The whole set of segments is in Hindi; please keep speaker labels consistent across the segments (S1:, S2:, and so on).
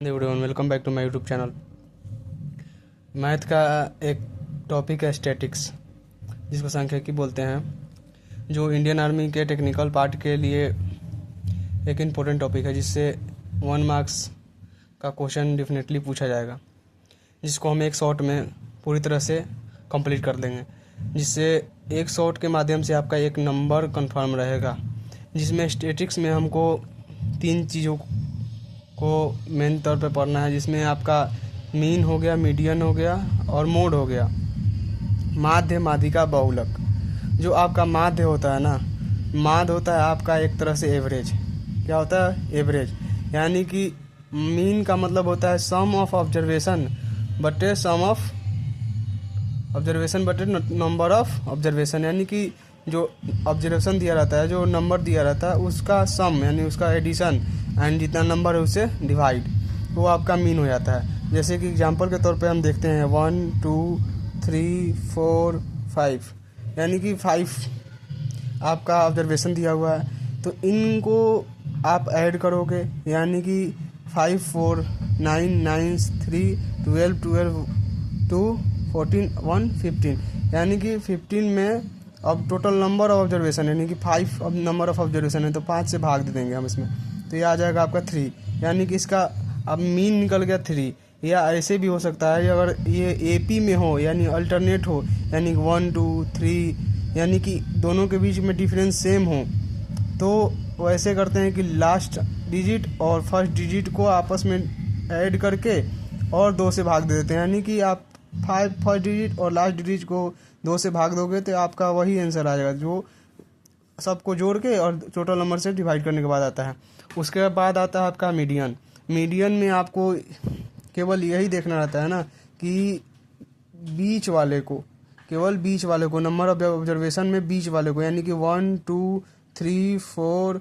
S1: Everyone, welcome back to my YouTube channel. Math का एक टॉपिक है स्टैटिक्स, जिसको सांख्यिकी बोलते हैं, जो इंडियन आर्मी के टेक्निकल पार्ट के लिए एक इम्पोर्टेंट टॉपिक है, जिससे 1 मार्क्स का क्वेश्चन डेफिनेटली पूछा जाएगा, जिसको हम एक शॉट में पूरी तरह से कंप्लीट कर देंगे, जिससे एक शॉट के माध्यम से आपका एक नंबर कंफर्म रहेगा। जिसमें स्टैटिक्स में हमको 3 चीज़ों को मेन तौर पे पढ़ना है, जिसमें आपका मीन हो गया, मीडियन हो गया और मोड हो गया। माध्य, माध्यिका, बहुलक। जो आपका माध्य होता है ना, माध्य होता है आपका एक तरह से एवरेज। क्या होता है? एवरेज। यानी कि मीन का मतलब होता है सम ऑफ ऑब्जर्वेशन बटे सम ऑफ ऑब्जर्वेशन बटे नंबर ऑफ ऑब्जर्वेशन। यानी कि जो ऑब्जर्वेशन दिया रहता है, जो नंबर दिया रहता है, उसका सम यानी उसका एडिशन एंड जितना नंबर है उसे डिवाइड, वो आपका मीन हो जाता है। जैसे कि एग्जांपल के तौर पे हम देखते हैं 1 2 3 4 5, यानी कि 5 आपका ऑब्जर्वेशन दिया हुआ है, तो इनको आप ऐड करोगे, यानी कि 5 4 9 9 3 12 12 2 14 1 15, यानी कि 15 में अब टोटल नंबर ऑफ ऑब्जर्वेशन यानी कि 5 अब नंबर ऑफ ऑब्जर्वेशन है, तो 5 से भाग दे देंगे हम इसमें, तो ये आ जाएगा आपका 3। यानी कि इसका अब मीन निकल गया 3। या ऐसे भी हो सकता है अगर ये एपी में हो, यानी अल्टरनेट हो, यानी 1 2 3, यानी कि दोनों के बीच में डिफरेंस सेम हो, तो वो ऐसे करते हैं कि लास्ट डिजिट और फर्स्ट डिजिट को आपस में ऐड करके और 2 से भाग दे देते हैं। यानी कि आप 5 फर्स्ट डिजिट और लास्ट डिजिट को 2 से भाग दोगे तो आपका वही आंसर आ जाएगा, जो सबको जोड़ के और टोटल नंबर से डिवाइड करने के बाद आता है। उसके बाद आता है आपका मीडियन। मीडियन में आपको केवल यही देखना रहता है ना कि बीच वाले को, केवल बीच वाले को, नंबर ऑफ ऑब्जर्वेशन में बीच वाले को, यानी कि 1 2 3 4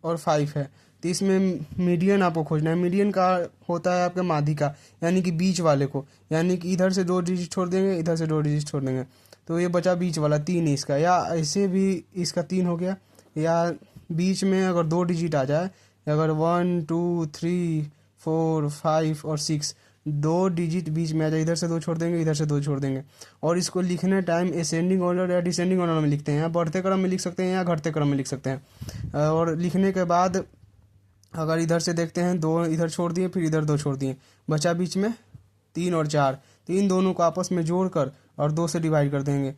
S1: और 5 है, तो इसमें मीडियन आपको खोजना है। मीडियन का होता है आपका माध्यिका, यानी कि बीच वाले को, यानी कि इधर से 2 डिजिट छोड़ देंगे, इधर से 2 डिजिट छोड़ देंगे, तो ये बचा बीच वाला 3 इसका, या ऐसे भी इसका 3 हो गया। या बीच में अगर 2 डिजिट आ जाए, अगर 1 2 3 4 5 और 6, 2 डिजिट बीच में आ जाए, इधर से 2 छोड़ देंगे, इधर से 2 छोड़ देंगे। और इसको लिखने टाइम असेंडिंग ऑर्डर या डिसेंडिंग ऑर्डर में लिखते हैं, या बढ़ते क्रम में लिख सकते हैं या घटते क्रम में लिख सकते हैं। और लिखने के बाद अगर इधर से देखते हैं, 2 इधर छोड़ दिए, फिर इधर 2 छोड़ दिए, बचा बीच में 3 और 4, तो इन दोनों को आपस में जोड़कर और 2 से डिवाइड कर देंगे,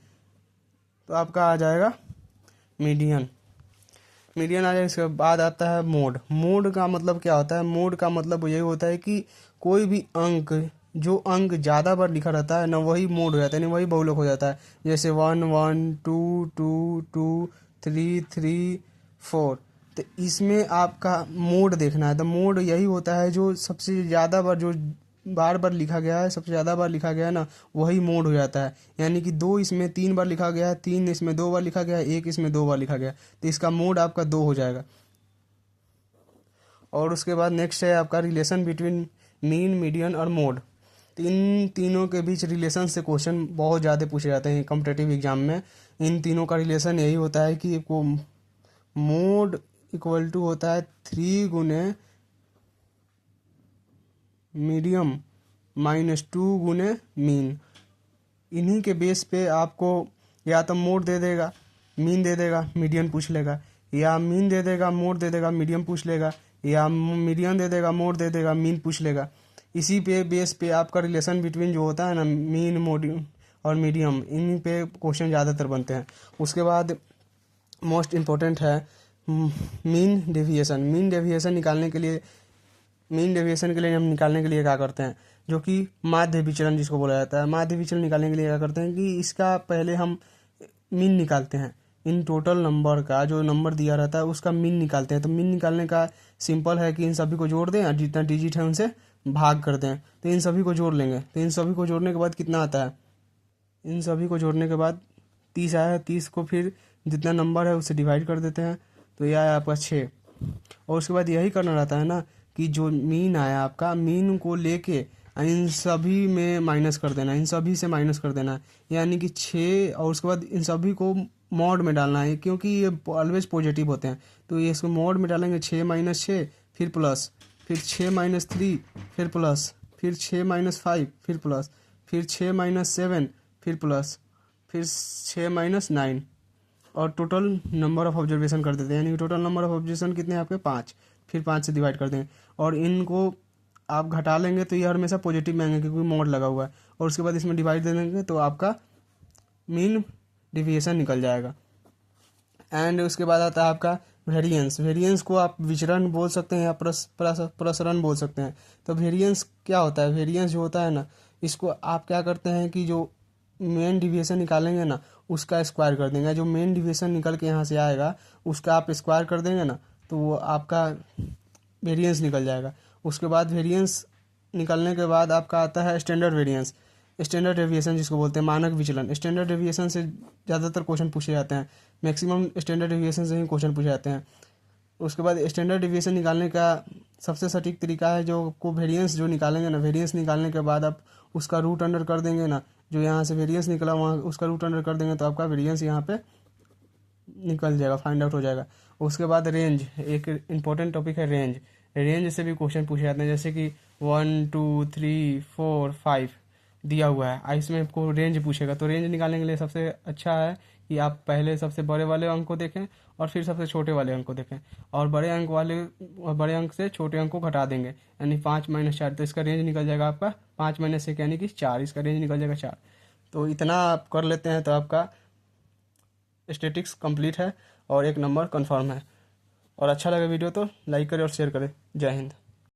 S1: तो आपका आ जाएगा मीडियन। मीडियन आ जाएगा। इसके बाद आता है मोड। मोड का मतलब क्या होता है? मोड का मतलब यही होता है कि कोई भी अंक, जो अंक ज़्यादा बार लिखा रहता है ना, वही मोड हो जाता है, यानी वही बहुलक हो जाता है। जैसे 1 1 2 2 2 3 3 4, तो इसमें आपका मोड देखना है। तो मोड यही होता है जो सबसे ज़्यादा बार, जो बार बार लिखा गया है, सबसे ज़्यादा बार लिखा गया है ना, वही मोड हो जाता है। यानी कि 2 इसमें 3 बार लिखा गया है, 3 इसमें 2 बार लिखा गया है, 1 इसमें 2 बार लिखा गया है, तो इसका मोड आपका 2 हो जाएगा। और उसके बाद नेक्स्ट है आपका रिलेशन बिटवीन मीन, मीडियन और मोड। तो इन तीनों के बीच रिलेशन से क्वेश्चन बहुत ज़्यादा पूछे जाते हैं कॉम्पिटिटिव एग्जाम में। इन तीनों का रिलेशन यही होता है कि को मोड इक्वल टू होता है 3 गुने मीडियम -2 गुने मीन। इन्हीं के बेस पे आपको या तो मोड दे देगा, मीन दे देगा, मीडियन पूछ लेगा, या मीन दे देगा, मोड दे देगा, मीडियम पूछ लेगा, या मीडियन दे देगा, मोड दे देगा, मीन पूछ लेगा। इसी पे बेस पे आपका रिलेशन बिटवीन जो होता है ना, मीन, मोड और मीडियम, इन पे क्वेश्चन ज़्यादातर बनते हैं। उसके बाद मोस्ट इम्पोर्टेंट है मीन डेविएशन। मीन डेविएशन के लिए हम निकालने के लिए क्या करते हैं, जो कि माध्य विचलन जिसको बोला जाता है। माध्य विचलन निकालने के लिए क्या करते हैं कि इसका पहले हम मीन निकालते हैं। इन टोटल नंबर का जो नंबर दिया रहता है उसका मीन निकालते हैं। तो मीन निकालने का सिंपल है कि इन सभी को जोड़ दें और जितना डिजिट है उनसे भाग कर दें, तो इन सभी को जोड़ लेंगे। तो इन सभी को जोड़ने के बाद कितना आता है? इन सभी को जोड़ने के बाद 30 आया है। 30 को फिर जितना नंबर है उससे डिवाइड कर देते हैं, तो यह आया आपका 6। और उसके बाद यही करना रहता है ना कि जो मीन आया आपका, मीन को लेके इन सभी में माइनस कर देना, इन सभी से माइनस कर देना, यानी कि 6। और उसके बाद इन सभी को मॉड में डालना है, क्योंकि ये ऑलवेज पॉजिटिव होते हैं, तो ये इसको मॉड में डालेंगे। 6 - 6 फिर प्लस, फिर 6 - 3 फिर प्लस, फिर 6 माइनस 5, फिर प्लस, फिर 6 माइनस 7, फिर प्लस, फिर 6 माइनस 9, और टोटल नंबर ऑफ ऑब्जर्वेशन कर देते हैं, यानी कि टोटल नंबर ऑफ ऑब्जर्वेशन कितने हैं आपके 5, फिर 5 से डिवाइड कर देंगे, और इनको आप घटा लेंगे तो ये हमेशा पॉजिटिव में आएंगे क्योंकि मॉड लगा हुआ है, और उसके बाद इसमें डिवाइड दे देंगे तो आपका मीन डिविएशन निकल जाएगा। एंड उसके बाद आता है आपका वेरिएंस। वेरिएंस को आप विचरण बोल सकते हैं या प्रसरण बोल सकते हैं। तो वेरिएंस क्या होता है? वेरिएंस जो होता है ना, इसको आप क्या करते हैं कि जो मेन डिविएशन निकालेंगे ना उसका स्क्वायर कर देंगे, जो मेन डिविएशन निकल के यहाँ से आएगा उसका आप स्क्वायर कर देंगे ना तो वो आपका वेरिएंस निकल जाएगा। उसके बाद वेरिएंस निकलने के बाद आपका आता है स्टैंडर्ड वेरिएंस, स्टैंडर्ड डेविएशन जिसको बोलते हैं, मानक विचलन। स्टैंडर्ड डेविएशन से ज़्यादातर क्वेश्चन पूछे जाते हैं, मैक्सिमम स्टैंडर्ड डेविएशन से ही क्वेश्चन पूछे जाते हैं। उसके बाद स्टैंडर्ड डेविएशन निकालने का सबसे सटीक तरीका है जो को वेरिएंस जो निकालेंगे ना, वेरिएंस निकालने के बाद आप उसका रूट अंडर कर देंगे ना, जो यहाँ से वेरिएंस निकला वहाँ उसका रूट अंडर कर देंगे तो आपका वेरिएंस यहाँ पे निकल जाएगा, फाइंड आउट हो जाएगा। उसके बाद रेंज, एक इम्पोर्टेंट टॉपिक है रेंज। रेंज से भी क्वेश्चन पूछे जाते हैं, जैसे कि 1 2 3 4 5 दिया हुआ है, इसमें आपको रेंज पूछेगा तो रेंज निकालने के लिए सबसे अच्छा है कि आप पहले सबसे बड़े वाले अंक को देखें और फिर सबसे छोटे वाले अंक को देखें, और बड़े अंक से छोटे अंक को घटा देंगे, यानी 5 माइनस 4, तो इसका रेंज निकल जाएगा आपका 5 माइनस 1 यानी कि 4, इसका रेंज निकल जाएगा 4। तो इतना आप कर लेते हैं तो आपका स्टैटिक्स कंप्लीट है और 1 नंबर कंफर्म है। और अच्छा लगे वीडियो तो लाइक करें और शेयर करें। जय हिंद।